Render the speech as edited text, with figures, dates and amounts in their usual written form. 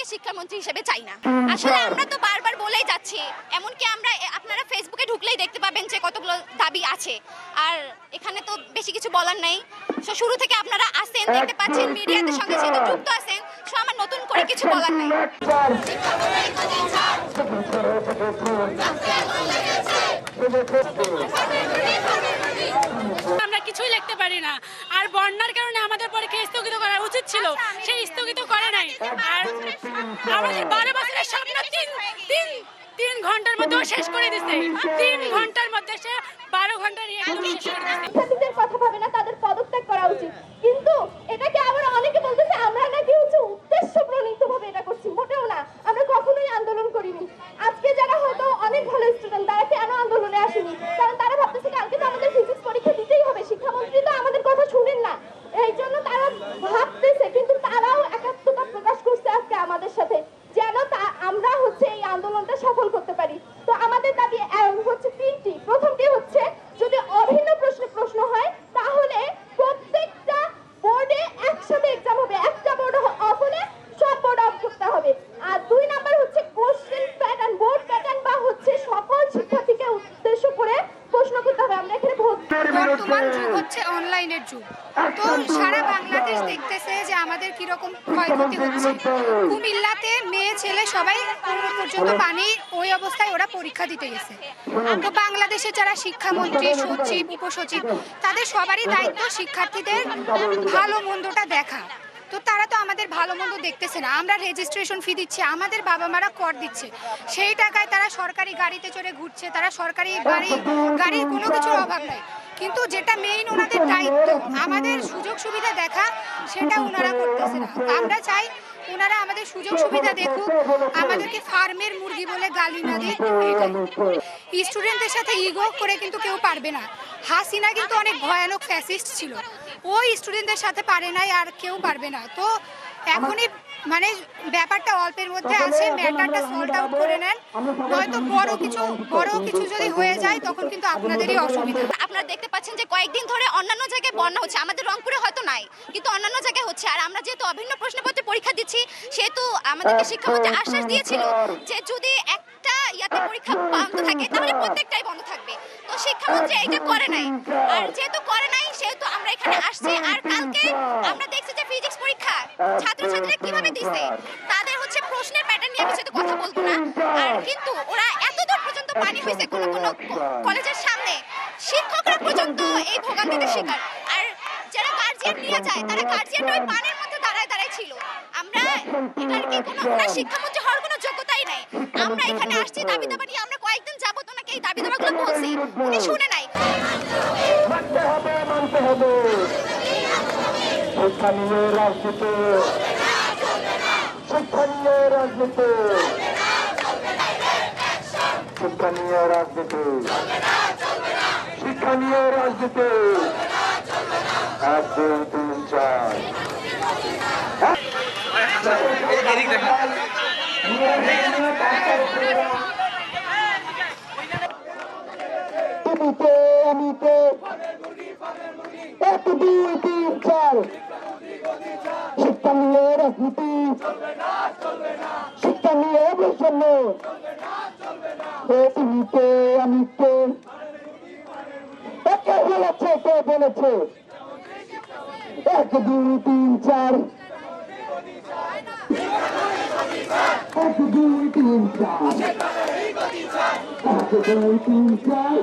ওনাকে শিক্ষামন্ত্রী হিসেবে চাই না। আসলে আমরা তো বারবার বলেই যাচ্ছি, এমনকি আপনারা ফেসবুকে ঢুকলেই দেখতে পাবেন যে কতগুলো দাবি আছে, আর এখানে তো বেশি কিছু বলার নাই। সো শুরু থেকে আপনারা আসেন, দেখতে পাচ্ছেন মিডিয়াদের সঙ্গে যেহেতু যুক্ত আছেন, সো আমার নতুন করে কিছু বলার নাই। আমরা কিছুই লিখতে পারি না, আর বন্যার কারণে আমাদের পরীক্ষা স্থগিত করা উচিত ছিল, সেই স্থগিত করে নাই। আর আমাদের 12 বছরের স্বপ্ন তিন ঘন্টার মধ্যে শেষ করে দিচ্ছে। 3 ঘন্টার মধ্যে সে 12 ঘন্টা নিয়ে শেষ করে দিচ্ছে। শিক্ষার্থীদের কথা ভাবে না, তাদের পদত্যাগ করা উচিত। কিন্তু এটাকে আবার অনেকে বলতেছে আমরা নাকি উদ্দেশ্য প্রণীতভাবে এটা করছি। মোটেও না, আমরা কখনোই আন্দোলন করিনি। আজকে যারা হয়তো অনেক ভালো স্টুডেন্ট, তারা কেন আন্দোলনে আসেনি? কারণ তারা ভাবতেছে কালকে তো আমাদের ফিজিক্স পরীক্ষা দিতেই হবে, শিক্ষামন্ত্রী তো আমাদের কথা শুনেন না, এই জন্য তারা ভাবতেছে। কিন্তু তারাও একাত্মতা প্রকাশ করছে আজকে আমাদের সাথে, যেন আমরা এই আন্দোলনটা সফল করতে পারি। তো আমাদের দাবি হচ্ছে 3টি। প্রথমটি হচ্ছে, যদি অভিন্ন প্রশ্ন হয় তাহলে প্রত্যেকটা বোর্ডে একসাথে এক্সাম হবে, একটা বোর্ড অফ হলে সব বোর্ড অফ করতে হবে। আর 2 নাম্বার হচ্ছে কোশ্চেন প্যাটার্ন, বোর্ড প্যাটার্ন বা সকল শিক্ষার্থীকে উদ্দেশ্য করে প্রশ্ন করতে হবে। আমরা এখানে বর্তমান যুগ হচ্ছে অনলাইনের যুগ। তো সারা বাংলাদেশ দেখতেছে যে আমাদের কিরকম ক্ষয়ক্ষতি হচ্ছে। কুমিল্লাতে মেয়ে ছেলে সবাই পর্যন্ত পানি, ওই অবস্থায় ওরা পরীক্ষা দিতে গেছে। তো বাংলাদেশে যারা শিক্ষামন্ত্রী, সচিব, উপসচিব, তাদের সবারই দায়িত্ব শিক্ষার্থীদের ভালো মন্দটা দেখা। তো তারা তো আমাদের ভালো মন্দ দেখতেছে না। আমরা রেজিস্ট্রেশন ফি দিচ্ছি, আমাদের বাবা মারা কর দিচ্ছে, সেই টাকায় তারা সরকারি গাড়িতে চড়ে ঘুরছে, তারা সরকারি গাড়ির কোনো কিছুর অভাব নাই। কিন্তু যেটা মেইন ওনাদের দায়িত্ব, আমাদের সুযোগ সুবিধা দেখা, সেটা ওনারা করতেছে না। আমরা চাই ওনারা আমাদের সুযোগ সুবিধা দেখুক, আমাদেরকে ফার্মের মুরগি বলে গালি না দিক। স্টুডেন্টদের সাথে ইগো করে কিন্তু কেউ পারবে না। হাসিনা কিন্তু অনেক ভয়ানক ফ্যাসিস্ট ছিল, ওই স্টুডেন্টদের সাথে পারে নাই, আর কেউ পারবে না। তো এখনই ব্যাপারটা অল্পের মধ্যে আছে, ম্যাটারটা সল্ট আউট করে নেন, নয়তো বড় কিছু যদি হয়ে যায় তখন কিন্তু আপনাদেরই অসুবিধা। আপনারা দেখতে পাচ্ছেন যে কয়েকদিন ধরে অন্যান্য জায়গায় বন্যা হচ্ছে, আমাদের রংপুরে হয়তো নাই, কিন্তু অন্যান্য জায়গায় হচ্ছে। আর আমরা যেহেতু অভিন্ন প্রশ্নপত্রে পরীক্ষা দিচ্ছি, সেহেতু আমাদেরকে শিক্ষামন্ত্রী আশ্বাস দিয়েছিল যে যদি একটা পরীক্ষা বন্ধ থাকে তাহলে প্রত্যেকটাই বন্ধ থাকবে। তো শিক্ষামন্ত্রী এটা করে নাই, আর যেহেতু করে নাই সেহেতু আমরা এখানে আসছি। আর কালকে আমরা দেখছি যে ফিজিক্স পরীক্ষা ছাত্রছাত্রীরা কিভাবে দিচ্ছে, তাদের প্রশ্নের প্যাটার্ন নিয়ে আমি সেটা কথা বলবো না। আর কিন্তু ওরা এতদূর পর্যন্ত পানি হয়েছে কোনো কলেজের সামনে, শিক্ষকরা পর্যন্ত এই ভোগান্তিতে শিকার। আর যারা গার্জিয়ান নিয়ে যায়, তারা গার্জিয়ানরা ওই পানির মধ্যে দাঁড়ায় ছিল। আমরা এটার কি ওনার শিক্ষামন্ত্রী হওয়ার কোনো যোগ্যতাই নাই। আমরা এখানে আসছি দাবি দাবা নিয়ে, আমরা কয়েকদিন যাবত ওনাকে এই দাবি দাবাগুলো বলছি, উনি শুনে নাই। মানতে হবে শিক্ষানীয় রাজনীতি, শিক্ষানীয় রাজনীতি, শিক্ষানীয় রাজনীতি, শিক্ষানীয় রাজনীতি। 1 2 3 4 তুমিতে আমিতে 1 2 3 4 শিক্ষানীয় রাজনীতি, শিক্ষানীয় বৈষম্য। তুমিতে আমিতে কে বলেছে? 1 2 3 4 1 2 3 4 1 2 3 4